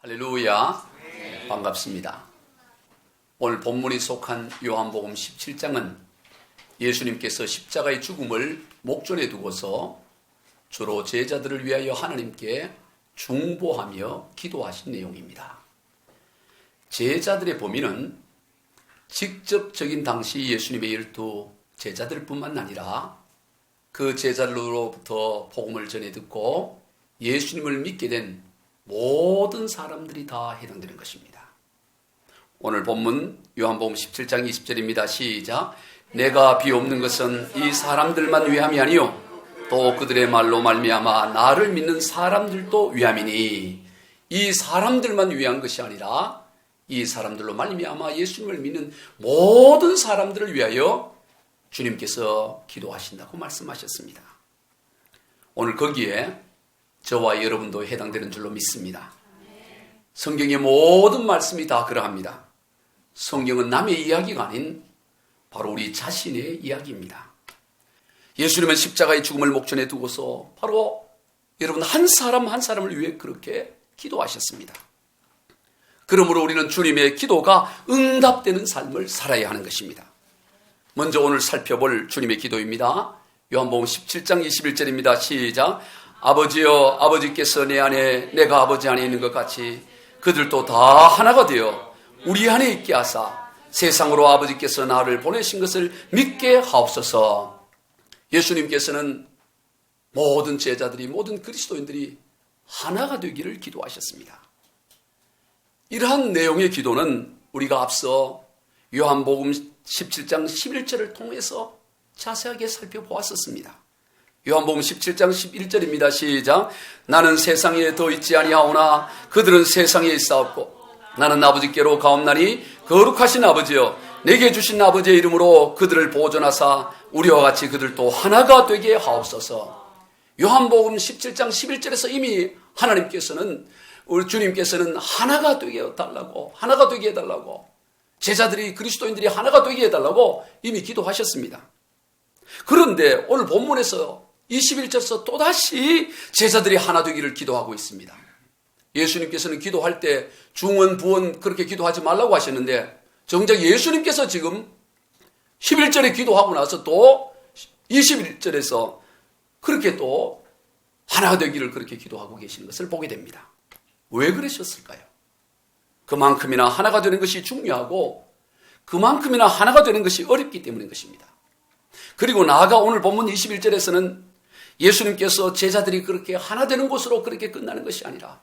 할렐루야. 반갑습니다. 오늘 본문이 속한 요한복음 17장은 예수님께서 십자가의 죽음을 목전에 두고서 주로 제자들을 위하여 하나님께 중보하며 기도하신 내용입니다. 제자들의 범위는 직접적인 당시 예수님의 12 제자들뿐만 아니라 그 제자들로부터 복음을 전해 듣고 예수님을 믿게 된 모든 사람들이 다 해당되는 것입니다. 오늘 본문 요한복음 17장 20절입니다. 시작. 내가 비옵는 것은 이 사람들만 위함이 아니요 또 그들의 말로 말미암아 나를 믿는 사람들도 위함이니, 이 사람들만 위한 것이 아니라 이 사람들로 말미암아 예수님을 믿는 모든 사람들을 위하여 주님께서 기도하신다고 말씀하셨습니다. 오늘 거기에 저와 여러분도 해당되는 줄로 믿습니다. 성경의 모든 말씀이 다 그러합니다. 성경은 남의 이야기가 아닌 바로 우리 자신의 이야기입니다. 예수님은 십자가의 죽음을 목전에 두고서 바로 여러분 한 사람 한 사람을 위해 그렇게 기도하셨습니다. 그러므로 우리는 주님의 기도가 응답되는 삶을 살아야 하는 것입니다. 먼저 오늘 살펴볼 주님의 기도입니다. 요한복음 17장 21절입니다. 시작. 아버지여, 아버지께서 내 안에 내가 아버지 안에 있는 것 같이 그들도 다 하나가 되어 우리 안에 있게 하사 세상으로 아버지께서 나를 보내신 것을 믿게 하옵소서. 예수님께서는 모든 제자들이, 모든 그리스도인들이 하나가 되기를 기도하셨습니다. 이러한 내용의 기도는 우리가 앞서 요한복음 17장 11절을 통해서 자세하게 살펴보았었습니다. 요한복음 17장 11절입니다. 시작. 나는 세상에 더 있지 아니하오나 그들은 세상에 있사옵고 나는 아버지께로 가옵나니 거룩하신 아버지여, 내게 주신 아버지의 이름으로 그들을 보존하사 우리와 같이 그들도 하나가 되게 하옵소서. 요한복음 17장 11절에서 이미 하나님께서는, 우리 주님께서는 하나가 되게 해달라고, 하나가 되게 해달라고, 제자들이, 그리스도인들이 하나가 되게 해달라고 이미 기도하셨습니다. 그런데 오늘 본문에서 21절에서 또다시 제자들이 하나 되기를 기도하고 있습니다. 예수님께서는 기도할 때 중원, 부원 그렇게 기도하지 말라고 하셨는데 정작 예수님께서 지금 11절에 기도하고 나서 또 21절에서 그렇게 또 하나 되기를 그렇게 기도하고 계시는 것을 보게 됩니다. 왜 그러셨을까요? 그만큼이나 하나가 되는 것이 중요하고 그만큼이나 하나가 되는 것이 어렵기 때문인 것입니다. 그리고 나아가 오늘 본문 21절에서는 예수님께서 제자들이 그렇게 하나 되는 것으로 그렇게 끝나는 것이 아니라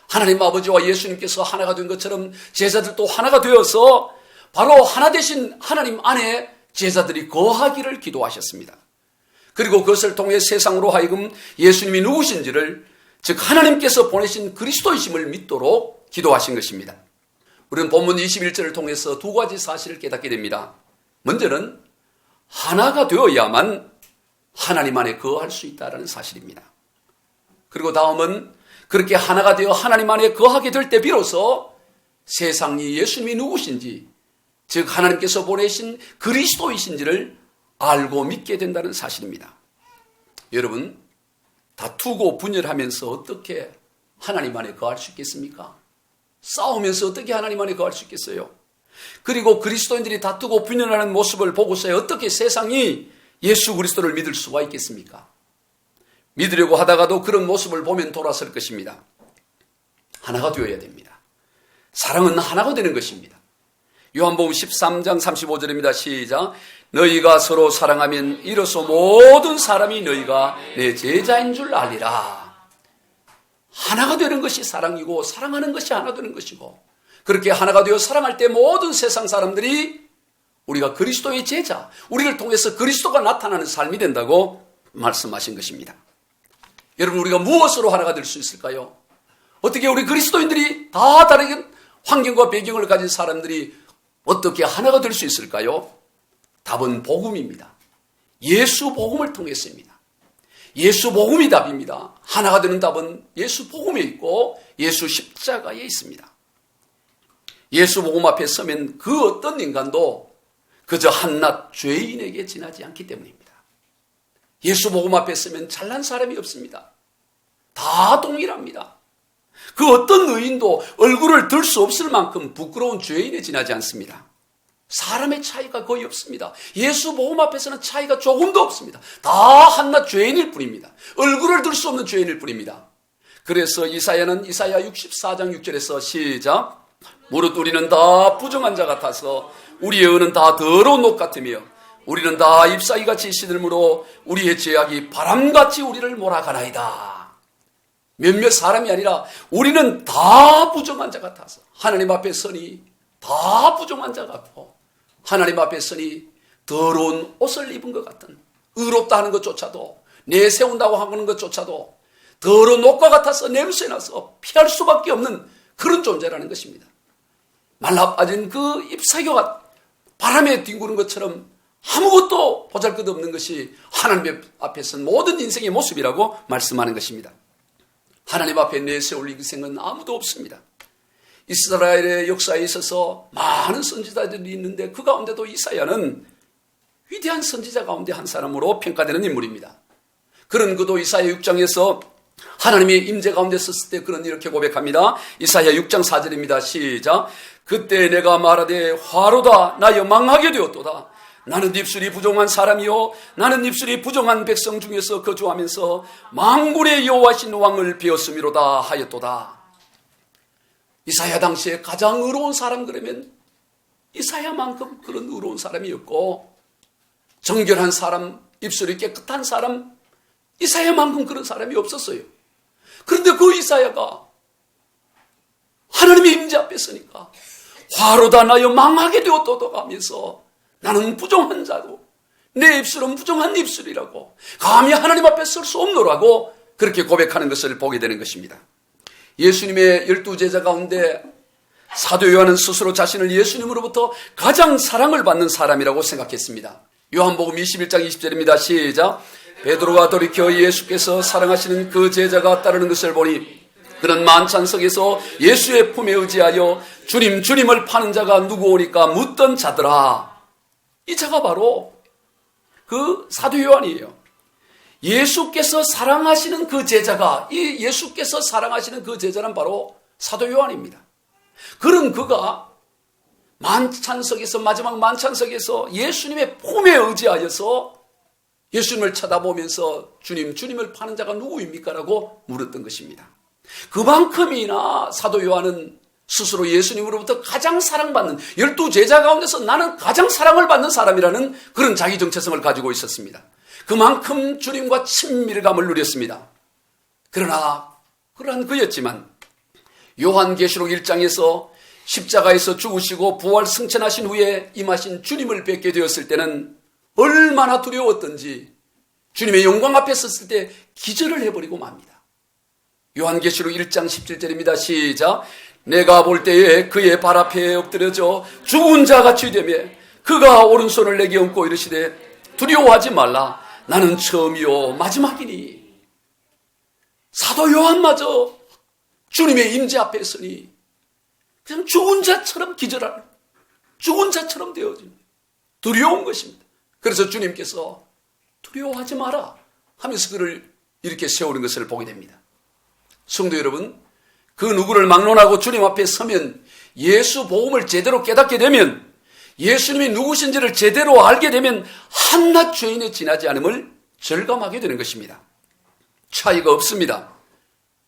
하나님 아버지와 예수님께서 하나가 된 것처럼 제자들도 하나가 되어서 바로 하나 되신 하나님 안에 제자들이 거하기를 기도하셨습니다. 그리고 그것을 통해 세상으로 하여금 예수님이 누구신지를, 즉 하나님께서 보내신 그리스도이심을 믿도록 기도하신 것입니다. 우리는 본문 21절을 통해서 두 가지 사실을 깨닫게 됩니다. 먼저는 하나가 되어야만 하나님 안에 거할 수 있다는 사실입니다. 그리고 다음은 그렇게 하나가 되어 하나님 안에 거하게 될 때 비로소 세상이 예수님이 누구신지, 즉 하나님께서 보내신 그리스도이신지를 알고 믿게 된다는 사실입니다. 여러분, 다투고 분열하면서 어떻게 하나님 안에 거할 수 있겠습니까? 싸우면서 어떻게 하나님 안에 거할 수 있겠어요? 그리고 그리스도인들이 다투고 분열하는 모습을 보고서 어떻게 세상이 예수 그리스도를 믿을 수가 있겠습니까? 믿으려고 하다가도 그런 모습을 보면 돌아설 것입니다. 하나가 되어야 됩니다. 사랑은 하나가 되는 것입니다. 요한복음 13장 35절입니다. 시작. 너희가 서로 사랑하면 이로써 모든 사람이 너희가 내 제자인 줄 알리라. 하나가 되는 것이 사랑이고 사랑하는 것이 하나 되는 것이고, 그렇게 하나가 되어 사랑할 때 모든 세상 사람들이 우리가 그리스도의 제자, 우리를 통해서 그리스도가 나타나는 삶이 된다고 말씀하신 것입니다. 여러분, 우리가 무엇으로 하나가 될 수 있을까요? 어떻게 우리 그리스도인들이 다 다른 환경과 배경을 가진 사람들이 어떻게 하나가 될 수 있을까요? 답은 복음입니다. 예수 복음을 통해서입니다. 예수 복음이 답입니다. 하나가 되는 답은 예수 복음에 있고 예수 십자가에 있습니다. 예수 복음 앞에 서면 그 어떤 인간도 그저 한낱 죄인에게 지나지 않기 때문입니다. 예수 복음 앞에 서면 잘난 사람이 없습니다. 다 동일합니다. 그 어떤 의인도 얼굴을 들 수 없을 만큼 부끄러운 죄인에 지나지 않습니다. 사람의 차이가 거의 없습니다. 예수 복음 앞에서는 차이가 조금도 없습니다. 다 한낱 죄인일 뿐입니다. 얼굴을 들 수 없는 죄인일 뿐입니다. 그래서 이사야는 이사야 64장 6절에서 시작. 무릇 우리는 다 부정한 자 같아서 우리의 의는 다 더러운 옷 같으며 우리는 다 잎사귀같이 시들므로 우리의 죄악이 바람같이 우리를 몰아가나이다. 몇몇 사람이 아니라 우리는 다 부정한 자 같아서 하나님 앞에 서니 다 부정한 자 같고 하나님 앞에 서니 더러운 옷을 입은 것 같은, 의롭다 하는 것조차도, 내세운다고 하는 것조차도 더러운 옷과 같아서 냄새나서 피할 수밖에 없는 그런 존재라는 것입니다. 말라빠진 그 잎사귀가 바람에 뒹구는 것처럼 아무것도 보잘것없는 것이 하나님 앞에서는 모든 인생의 모습이라고 말씀하는 것입니다. 하나님 앞에 내세울 인생은 아무도 없습니다. 이스라엘의 역사에 있어서 많은 선지자들이 있는데 그 가운데도 이사야는 위대한 선지자 가운데 한 사람으로 평가되는 인물입니다. 그런 그도 이사야 6장에서 하나님의 임재 가운데 섰을 때 그런 이렇게 고백합니다. 이사야 6장 4절입니다. 시작. 그때 내가 말하되 화로다 나여 망하게 되었도다. 나는 입술이 부정한 사람이요 나는 입술이 부정한 백성 중에서 거주하면서 만군의 여호와신 왕을 배웠음이로다 하였도다. 이사야 당시에 가장 의로운 사람 그러면 이사야만큼 그런 의로운 사람이었고, 정결한 사람, 입술이 깨끗한 사람, 이사야만큼 그런 사람이 없었어요. 그런데 그 이사야가 하나님의 임재 앞에 서니까 화로다 나여 망하게 되었도다 하면서 나는 부정한 자고 내 입술은 부정한 입술이라고 감히 하나님 앞에 설 수 없노라고 그렇게 고백하는 것을 보게 되는 것입니다. 예수님의 12제자 가운데 사도 요한은 스스로 자신을 예수님으로부터 가장 사랑을 받는 사람이라고 생각했습니다. 요한복음 21장 20절입니다. 시작. 베드로가 돌이켜 예수께서 사랑하시는 그 제자가 따르는 것을 보니 그는 만찬석에서 예수의 품에 의지하여 주님 주님을 파는 자가 누구오니까 묻던 자더라. 이 자가 바로 그 사도 요한이에요. 예수께서 사랑하시는 그 제자가, 이 예수께서 사랑하시는 그 제자는 바로 사도 요한입니다. 그런 그가 만찬석에서, 마지막 만찬석에서 예수님의 품에 의지하여서 예수님을 쳐다보면서 주님, 주님을 파는 자가 누구입니까? 라고 물었던 것입니다. 그만큼이나 사도 요한은 스스로 예수님으로부터 가장 사랑받는 12제자 가운데서 나는 가장 사랑을 받는 사람이라는 그런 자기 정체성을 가지고 있었습니다. 그만큼 주님과 친밀감을 누렸습니다. 그러나 그러한 그였지만 요한계시록 1장에서 십자가에서 죽으시고 부활 승천하신 후에 임하신 주님을 뵙게 되었을 때는 얼마나 두려웠던지 주님의 영광 앞에 섰을 때 기절을 해버리고 맙니다. 요한계시록 1장 17절입니다. 시작. 내가 볼 때에 그의 발 앞에 엎드려져 죽은 자같이 되며 그가 오른손을 내게 얹고 이르시되 두려워하지 말라. 나는 처음이요 마지막이니. 사도 요한마저 주님의 임재 앞에 서니 그냥 죽은 자처럼 기절하는, 죽은 자처럼 되어진 두려운 것입니다. 그래서 주님께서 두려워하지 마라 하면서 그를 이렇게 세우는 것을 보게 됩니다. 성도 여러분, 그 누구를 막론하고 주님 앞에 서면 예수 복음을 제대로 깨닫게 되면, 예수님이 누구신지를 제대로 알게 되면 한낱 죄인에 지나지 않음을 절감하게 되는 것입니다. 차이가 없습니다.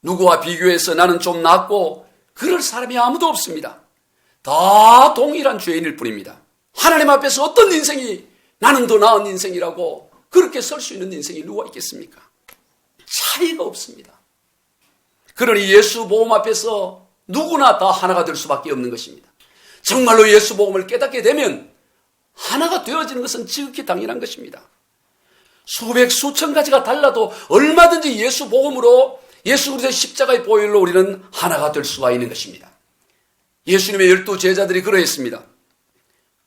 누구와 비교해서 나는 좀 낫고 그럴 사람이 아무도 없습니다. 다 동일한 죄인일 뿐입니다. 하나님 앞에서 어떤 인생이 나는 더 나은 인생이라고 그렇게 설 수 있는 인생이 누가 있겠습니까? 차이가 없습니다. 그러니 예수 복음 앞에서 누구나 다 하나가 될 수밖에 없는 것입니다. 정말로 예수 복음을 깨닫게 되면 하나가 되어지는 것은 지극히 당연한 것입니다. 수백 수천 가지가 달라도 얼마든지 예수 복음으로 예수 그리스도의 십자가의 보혈로 우리는 하나가 될 수가 있는 것입니다. 예수님의 12제자들이 그러했습니다.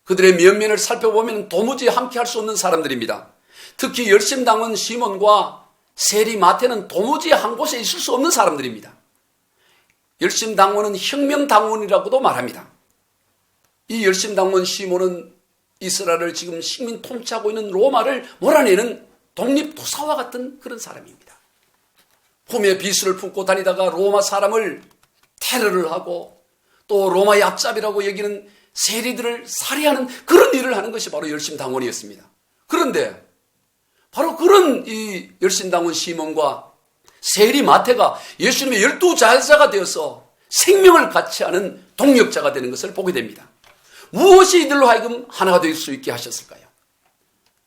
그들의 면면을 살펴보면 도무지 함께 할 수 없는 사람들입니다. 특히 열심당원 시몬과 세리 마태는 도무지 한 곳에 있을 수 없는 사람들입니다. 열심당원은 혁명당원이라고도 말합니다. 이 열심당원 시몬은 이스라엘을 지금 식민 통치하고 있는 로마를 몰아내는 독립투사와 같은 그런 사람입니다. 품에 비수를 품고 다니다가 로마 사람을 테러를 하고 또 로마의 앞잡이라고 여기는 세리들을 살해하는 그런 일을 하는 것이 바로 열심당원이었습니다. 그런데 바로 그런 이 열심당원 시몬과 세리 마태가 예수님의 12제자가 되어서 생명을 같이 하는 동력자가 되는 것을 보게 됩니다. 무엇이 이들로 하여금 하나가 될 수 있게 하셨을까요?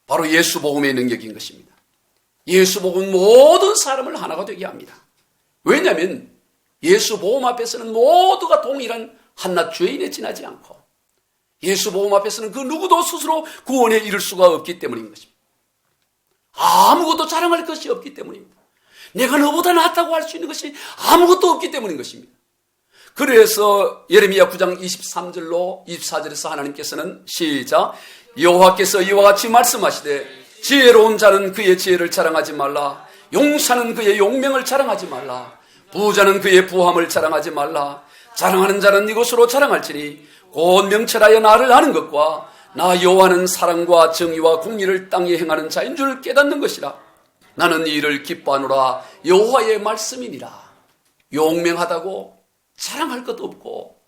바로 예수 복음의 능력인 것입니다. 예수 복음은 모든 사람을 하나가 되게 합니다. 왜냐하면 예수 복음 앞에서는 모두가 동일한 한낱 죄인에 지나지 않고 예수 복음 앞에서는 그 누구도 스스로 구원에 이를 수가 없기 때문인 것입니다. 아무것도 자랑할 것이 없기 때문입니다. 내가 너보다 낫다고 할 수 있는 것이 아무것도 없기 때문인 것입니다. 그래서 예레미야 9장 23절로 24절에서 하나님께서는 시작 여호와께서 이와 같이 말씀하시되 지혜로운 자는 그의 지혜를 자랑하지 말라. 용사는 그의 용명을 자랑하지 말라. 부자는 그의 부함을 자랑하지 말라. 자랑하는 자는 이것으로 자랑할지니 곧 명철하여 나를 아는 것과 나 여호와는 사랑과 정의와 공의를 땅에 행하는 자인 줄 깨닫는 것이라. 나는 이 일을 기뻐하노라. 여호와의 말씀이니라. 용맹하다고 자랑할 것도 없고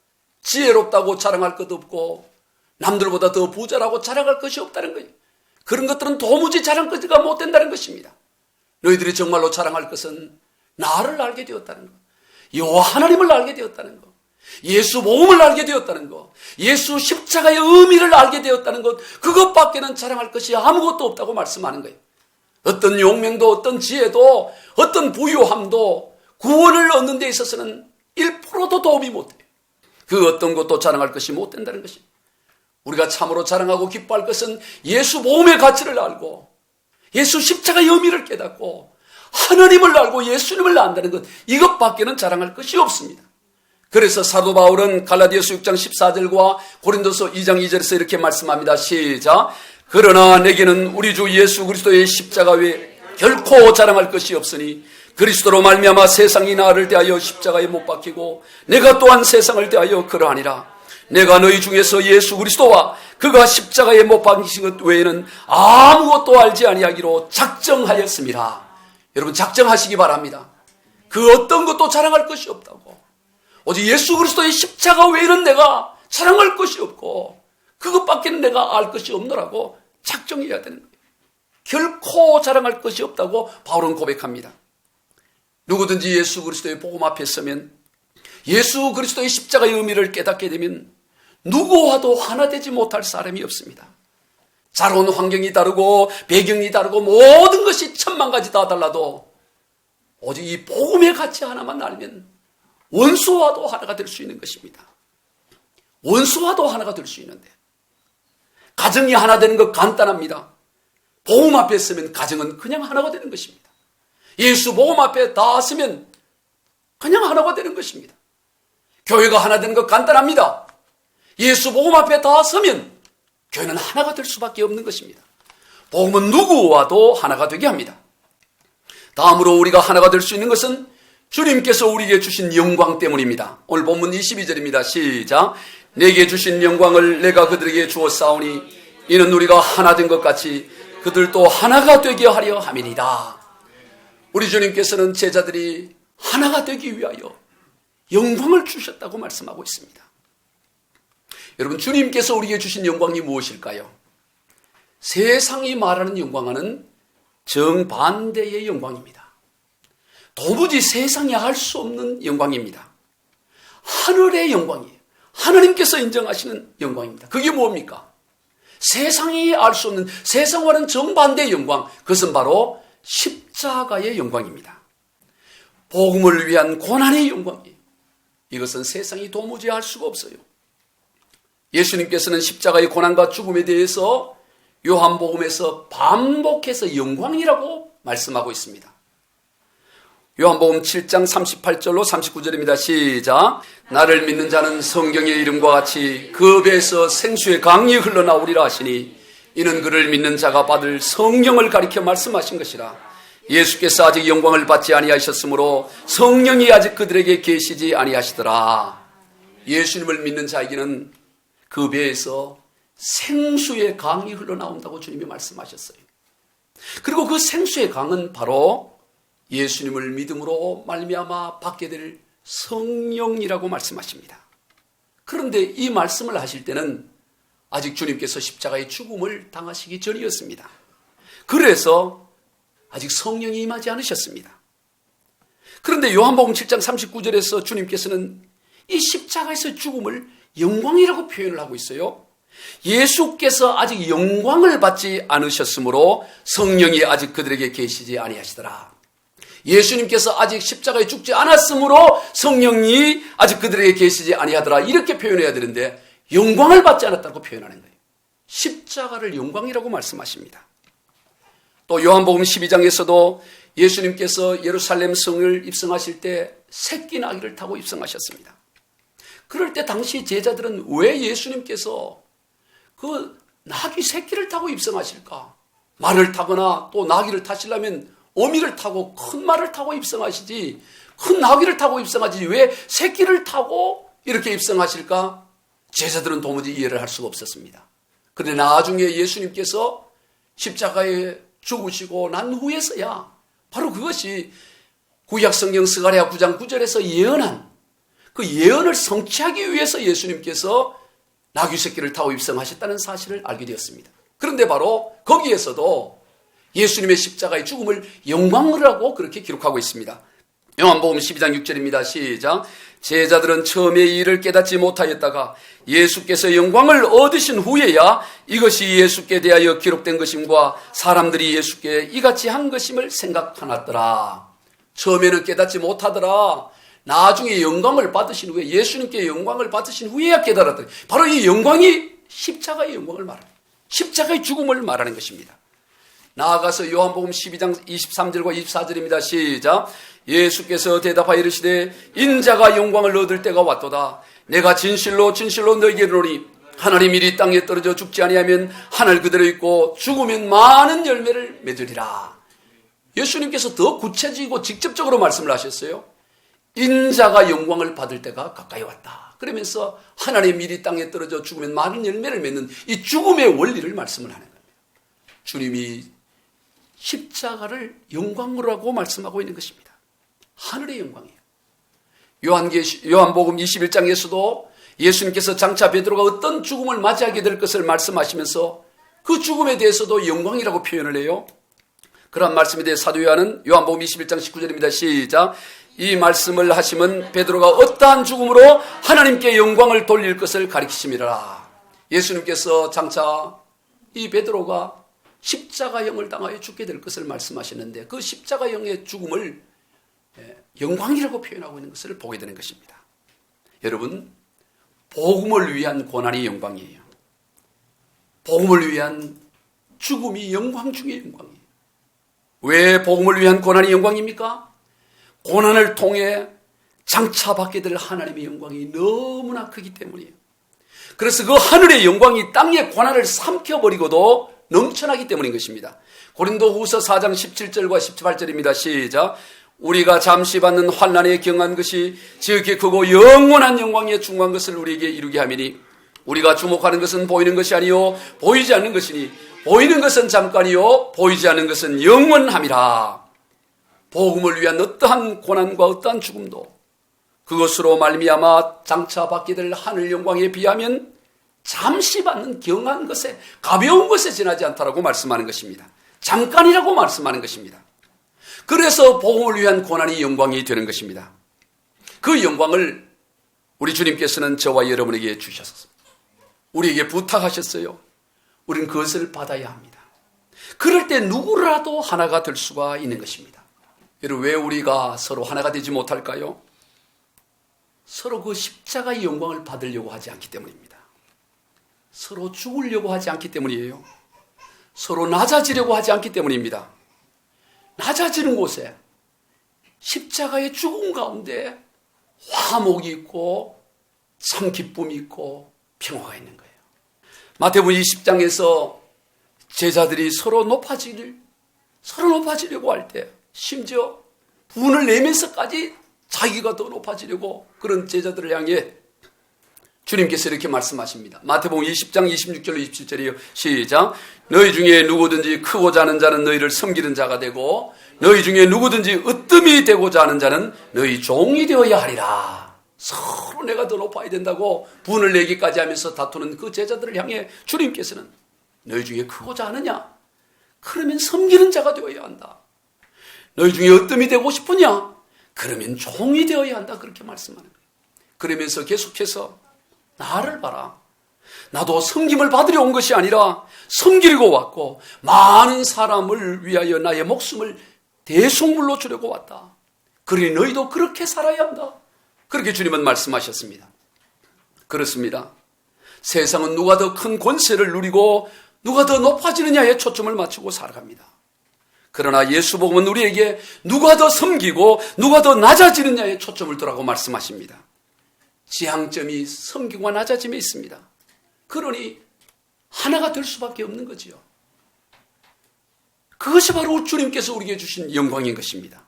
지혜롭다고 자랑할 것도 없고 남들보다 더 부자라고 자랑할 것이 없다는 거예요. 그런 것들은 도무지 자랑거지가 못 된다는 것입니다. 너희들이 정말로 자랑할 것은 나를 알게 되었다는 것, 여호와 하나님을 알게 되었다는 것, 예수 복음을 알게 되었다는 것, 예수 십자가의 의미를 알게 되었다는 것, 그것밖에는 자랑할 것이 아무것도 없다고 말씀하는 거예요. 어떤 용맹도 어떤 지혜도 어떤 부유함도 구원을 얻는 데 있어서는 1%도 도움이 못해요. 그 어떤 것도 자랑할 것이 못 된다는 것입니다. 우리가 참으로 자랑하고 기뻐할 것은 예수 복음의 가치를 알고 예수 십자가의 의미를 깨닫고 하나님을 알고 예수님을 안다는 것, 이것밖에는 자랑할 것이 없습니다. 그래서 사도 바울은 갈라디아서 6장 14절과 고린도서 2장 2절에서 이렇게 말씀합니다. 시작. 그러나 내게는 우리 주 예수 그리스도의 십자가 외에 결코 자랑할 것이 없으니 그리스도로 말미암아 세상이 나를 대하여 십자가에 못 박히고 내가 또한 세상을 대하여 그러하니라. 내가 너희 중에서 예수 그리스도와 그가 십자가에 못 박히신 것 외에는 아무것도 알지 아니하기로 작정하였습니다. 여러분 작정하시기 바랍니다. 그 어떤 것도 자랑할 것이 없다고. 오직 예수 그리스도의 십자가 외에는 내가 자랑할 것이 없고 그것밖에는 내가 알 것이 없노라고 작정해야 되는 거예요. 결코 자랑할 것이 없다고 바울은 고백합니다. 누구든지 예수 그리스도의 복음 앞에 서면 예수 그리스도의 십자가의 의미를 깨닫게 되면 누구와도 하나 되지 못할 사람이 없습니다. 자라온 환경이 다르고 배경이 다르고 모든 것이 천만 가지 다 달라도 오직 이 복음의 가치 하나만 알면 원수와도 하나가 될 수 있는 것입니다. 원수와도 하나가 될 수 있는데 가정이 하나 되는 것 간단합니다. 복음 앞에 서면 가정은 그냥 하나가 되는 것입니다. 예수 복음 앞에 다 서면 그냥 하나가 되는 것입니다. 교회가 하나 되는 것 간단합니다. 예수 복음 앞에 다 서면 교회는 하나가 될 수밖에 없는 것입니다. 복음은 누구와도 하나가 되게 합니다. 다음으로 우리가 하나가 될 수 있는 것은 주님께서 우리에게 주신 영광 때문입니다. 오늘 본문 22절입니다. 시작. 내게 주신 영광을 내가 그들에게 주었사오니 이는 우리가 하나 된 것 같이 그들도 하나가 되게 하려 함이니이다. 우리 주님께서는 제자들이 하나가 되기 위하여 영광을 주셨다고 말씀하고 있습니다. 여러분 주님께서 우리에게 주신 영광이 무엇일까요? 세상이 말하는 영광과는 정반대의 영광입니다. 도무지 세상이 알 수 없는 영광입니다. 하늘의 영광이에요. 하나님께서 인정하시는 영광입니다. 그게 뭡니까? 세상이 알 수 없는 세상과는 정반대의 영광, 그것은 바로 십자가의 영광입니다. 복음을 위한 고난의 영광이에요. 이것은 세상이 도무지 알 수가 없어요. 예수님께서는 십자가의 고난과 죽음에 대해서 요한복음에서 반복해서 영광이라고 말씀하고 있습니다. 요한복음 7장 38절로 39절입니다. 시작. 나를 믿는 자는 성경의 이름과 같이 그 배에서 생수의 강이 흘러나오리라 하시니 이는 그를 믿는 자가 받을 성령을 가리켜 말씀하신 것이라. 예수께서 아직 영광을 받지 아니하셨으므로 성령이 아직 그들에게 계시지 아니하시더라. 예수님을 믿는 자에게는 그 배에서 생수의 강이 흘러나온다고 주님이 말씀하셨어요. 그리고 그 생수의 강은 바로 예수님을 믿음으로 말미암아 받게 될 성령이라고 말씀하십니다. 그런데 이 말씀을 하실 때는 아직 주님께서 십자가의 죽음을 당하시기 전이었습니다. 그래서 아직 성령이 임하지 않으셨습니다. 그런데 요한복음 7장 39절에서 주님께서는 이 십자가에서 죽음을 영광이라고 표현을 하고 있어요. 예수께서 아직 영광을 받지 않으셨으므로 성령이 아직 그들에게 계시지 아니하시더라. 예수님께서 아직 십자가에 죽지 않았으므로 성령이 아직 그들에게 계시지 아니하더라. 이렇게 표현해야 되는데 영광을 받지 않았다고 표현하는 거예요. 십자가를 영광이라고 말씀하십니다. 또 요한복음 12장에서도 예수님께서 예루살렘 성을 입성하실 때 새끼 나귀를 타고 입성하셨습니다. 그럴 때 당시 제자들은 왜 예수님께서 그 나귀 새끼를 타고 입성하실까? 말을 타거나 또 나귀를 타시려면 어미를 타고 큰 말을 타고 입성하시지 큰 나귀를 타고 입성하지 왜 새끼를 타고 이렇게 입성하실까? 제자들은 도무지 이해를 할 수가 없었습니다. 그런데 나중에 예수님께서 십자가에 죽으시고 난 후에서야 바로 그것이 구약성경 스가랴 9장 9절에서 예언한 그 예언을 성취하기 위해서 예수님께서 나귀 새끼를 타고 입성하셨다는 사실을 알게 되었습니다. 그런데 바로 거기에서도 예수님의 십자가의 죽음을 영광으로 그렇게 기록하고 있습니다. 요한복음 12장 6절입니다. 시작. 제자들은 처음에 이 일을 깨닫지 못하였다가 예수께서 영광을 얻으신 후에야 이것이 예수께 대하여 기록된 것임과 사람들이 예수께 이같이 한 것임을 생각하났더라. 처음에는 깨닫지 못하더라. 나중에 영광을 받으신 후에 예수님께 영광을 받으신 후에야 깨달았더니 바로 이 영광이 십자가의 영광을 말하는 십자가의 죽음을 말하는 것입니다. 나아가서 요한복음 12장 23절과 24절입니다. 시작. 예수께서 대답하여 이르시되 인자가 영광을 얻을 때가 왔도다. 내가 진실로 진실로 너희에게 이르노니 하나님 일이 땅에 떨어져 죽지 아니하면 하늘 그대로 있고 죽으면 많은 열매를 맺으리라. 예수님께서 더 구체적이고 직접적으로 말씀을 하셨어요. 인자가 영광을 받을 때가 가까이 왔다. 그러면서 하나님 일이 땅에 떨어져 죽으면 많은 열매를 맺는 이 죽음의 원리를 말씀을 하는 겁니다. 주님이 십자가를 영광으로라고 말씀하고 있는 것입니다. 하늘의 영광이에요. 요한복음 21장에서도 예수님께서 장차 베드로가 어떤 죽음을 맞이하게 될 것을 말씀하시면서 그 죽음에 대해서도 영광이라고 표현을 해요. 그런 말씀에 대해 사도 요한복음 21장 19절입니다. 시작. 이 말씀을 하시면 베드로가 어떠한 죽음으로 하나님께 영광을 돌릴 것을 가리키심이라. 예수님께서 장차 이 베드로가 십자가형을 당하여 죽게 될 것을 말씀하시는데 그 십자가형의 죽음을 영광이라고 표현하고 있는 것을 보게 되는 것입니다. 여러분, 복음을 위한 고난이 영광이에요. 복음을 위한 죽음이 영광 중의 영광이에요. 왜 복음을 위한 고난이 영광입니까? 고난을 통해 장차 받게 될 하나님의 영광이 너무나 크기 때문이에요. 그래서 그 하늘의 영광이 땅의 고난을 삼켜버리고도 넘쳐나기 때문인 것입니다. 고린도후서 4장 17절과 18절입니다. 시작. 우리가 잠시 받는 환난에 경한 것이 지극히 크고 영원한 영광에 중한 것을 우리에게 이루게 함이니 우리가 주목하는 것은 보이는 것이 아니요 보이지 않는 것이니 보이는 것은 잠깐이요 보이지 않는 것은 영원함이라. 복음을 위한 어떠한 고난과 어떠한 죽음도 그것으로 말미암아 장차 받게 될 하늘 영광에 비하면 잠시 받는 경한 것에 가벼운 것에 지나지 않다라고 말씀하는 것입니다. 잠깐이라고 말씀하는 것입니다. 그래서 복음을 위한 고난이 영광이 되는 것입니다. 그 영광을 우리 주님께서는 저와 여러분에게 주셨습니다. 우리에게 부탁하셨어요. 우리는 그것을 받아야 합니다. 그럴 때 누구라도 하나가 될 수가 있는 것입니다. 여러분, 왜 우리가 서로 하나가 되지 못할까요? 서로 그 십자가의 영광을 받으려고 하지 않기 때문입니다. 서로 죽으려고 하지 않기 때문이에요. 서로 낮아지려고 하지 않기 때문입니다. 낮아지는 곳에 십자가의 죽음 가운데 화목이 있고 참 기쁨이 있고 평화가 있는 거예요. 마태복음 20장에서 제자들이 서로 높아지려고 할 때 심지어 분을 내면서까지 자기가 더 높아지려고 그런 제자들을 향해 주님께서 이렇게 말씀하십니다. 마태복음 20장 26절로 27절이요. 시작. 너희 중에 누구든지 크고 자는 자는 너희를 섬기는 자가 되고 너희 중에 누구든지 으뜸이 되고자 하는 자는 너희 종이 되어야 하리라. 서로 내가 더 높아야 된다고 분을 내기까지 하면서 다투는 그 제자들을 향해 주님께서는 너희 중에 크고자 하느냐? 그러면 섬기는 자가 되어야 한다. 너희 중에 으뜸이 되고 싶으냐? 그러면 종이 되어야 한다. 그렇게 말씀하는 거예요. 그러면서 계속해서 나를 봐라. 나도 섬김을 받으려 온 것이 아니라 섬기려고 왔고 많은 사람을 위하여 나의 목숨을 대속물로 주려고 왔다. 그러니 너희도 그렇게 살아야 한다. 그렇게 주님은 말씀하셨습니다. 그렇습니다. 세상은 누가 더 큰 권세를 누리고 누가 더 높아지느냐에 초점을 맞추고 살아갑니다. 그러나 예수 복음은 우리에게 누가 더 섬기고 누가 더 낮아지느냐에 초점을 두라고 말씀하십니다. 지향점이 섬기고 낮아짐에 있습니다. 그러니 하나가 될 수밖에 없는 거지요. 그것이 바로 주님께서 우리에게 주신 영광인 것입니다.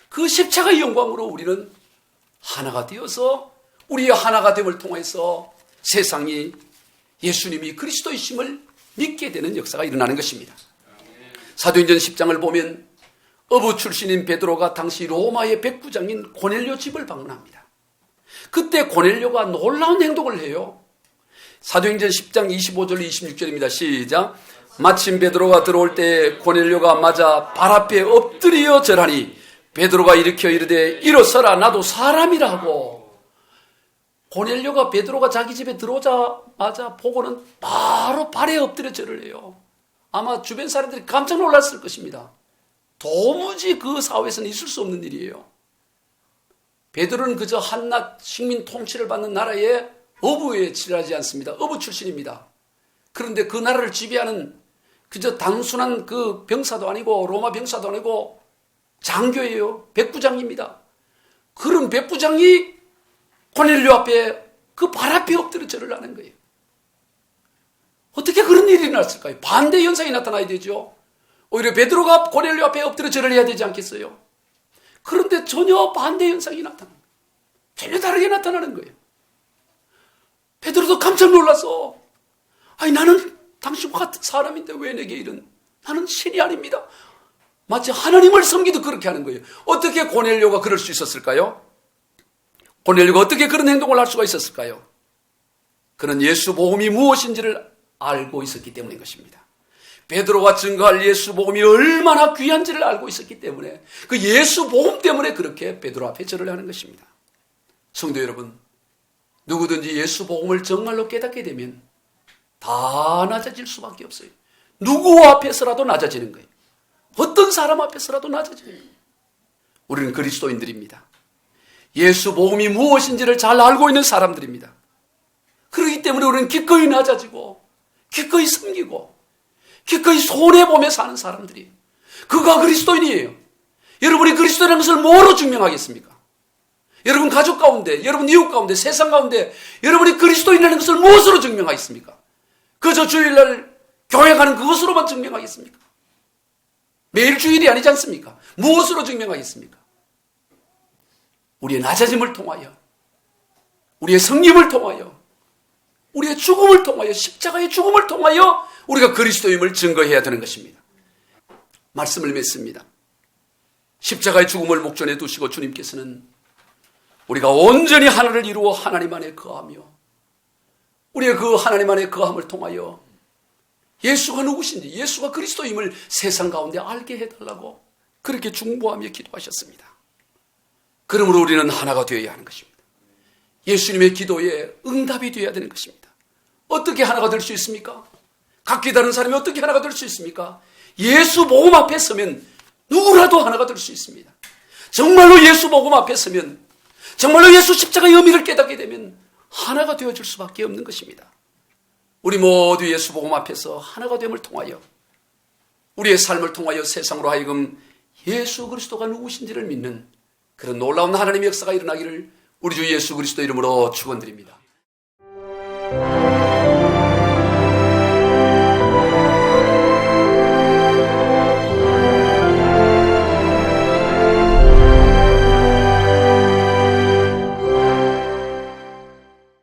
그 십자가의 영광으로 우리는 하나가 되어서 우리의 하나가 됨을 통해서 세상이 예수님이 그리스도이심을 믿게 되는 역사가 일어나는 것입니다. 사도행전 10장을 보면 어부 출신인 베드로가 당시 로마의 백부장인 고넬료 집을 방문합니다. 그때 고넬료가 놀라운 행동을 해요. 사도행전 10장 25절 26절입니다. 시작. 마침 베드로가 들어올 때 고넬료가 맞아 발 앞에 엎드려 절하니 베드로가 일으켜 이르되 일어서라 나도 사람이라 하고, 고넬료가 베드로가 자기 집에 들어오자마자 보고는 바로 발에 엎드려 절을 해요. 아마 주변 사람들이 깜짝 놀랐을 것입니다. 도무지 그 사회에서는 있을 수 없는 일이에요. 베드로는 그저 한낱 식민 통치를 받는 나라의 어부에 지나지 않습니다. 어부 출신입니다. 그런데 그 나라를 지배하는 그저 단순한 그 병사도 아니고 로마 병사도 아니고 장교예요. 백부장입니다. 그런 백부장이 고넬료 앞에 그 발 앞에 엎드려 절을 하는 거예요. 어떻게 그런 일이 일어났을까요? 반대 현상이 나타나야 되죠. 오히려 베드로가 고넬료 앞에 엎드려 절을 해야 되지 않겠어요? 그런데 전혀 반대 현상이 나타나는 거예요. 전혀 다르게 나타나는 거예요. 베드로도 깜짝 놀라서, 아니 나는 당신과 같은 사람인데 왜 내게 이런, 나는 신이 아닙니다. 마치 하나님을 섬기듯 그렇게 하는 거예요. 어떻게 고넬료가 그럴 수 있었을까요? 고넬료가 어떻게 그런 행동을 할 수가 있었을까요? 그는 예수 복음이 무엇인지를 알고 있었기 때문인 것입니다. 베드로가 증거할 예수 복음이 얼마나 귀한지를 알고 있었기 때문에 그 예수 복음 때문에 그렇게 베드로 앞에 절을 하는 것입니다. 성도 여러분, 누구든지 예수 복음을 정말로 깨닫게 되면 다 낮아질 수밖에 없어요. 누구 앞에서라도 낮아지는 거예요. 어떤 사람 앞에서라도 낮아지는 거예요. 우리는 그리스도인들입니다. 예수 복음이 무엇인지를 잘 알고 있는 사람들입니다. 그렇기 때문에 우리는 기꺼이 낮아지고 기꺼이 섬기고 기꺼이 손해보며 사는 사람들이에요. 그가 그리스도인이에요. 여러분이 그리스도라는 것을 뭐로 증명하겠습니까? 여러분 가족 가운데, 여러분 이웃 가운데, 세상 가운데 여러분이 그리스도인이라는 것을 무엇으로 증명하겠습니까? 그저 주일날 교회 가는 그것으로만 증명하겠습니까? 매일 주일이 아니지 않습니까? 무엇으로 증명하겠습니까? 우리의 낮아짐을 통하여, 우리의 성림을 통하여, 우리의 죽음을 통하여, 십자가의 죽음을 통하여 우리가 그리스도임을 증거해야 되는 것입니다. 말씀을 맺습니다. 십자가의 죽음을 목전에 두시고 주님께서는 우리가 온전히 하나를 이루어 하나님 안에 거하며 우리의 그 하나님 안에 거함을 통하여 예수가 누구신지, 예수가 그리스도임을 세상 가운데 알게 해달라고 그렇게 중보하며 기도하셨습니다. 그러므로 우리는 하나가 되어야 하는 것입니다. 예수님의 기도에 응답이 되어야 되는 것입니다. 어떻게 하나가 될 수 있습니까? 각기 다른 사람이 어떻게 하나가 될 수 있습니까? 예수 복음 앞에 서면 누구라도 하나가 될 수 있습니다. 정말로 예수 복음 앞에 서면, 정말로 예수 십자가의 의미를 깨닫게 되면 하나가 되어줄 수밖에 없는 것입니다. 우리 모두 예수 복음 앞에서 하나가 됨을 통하여 우리의 삶을 통하여 세상으로 하여금 예수 그리스도가 누구신지를 믿는 그런 놀라운 하나님의 역사가 일어나기를 우리 주 예수 그리스도 이름으로 축원드립니다.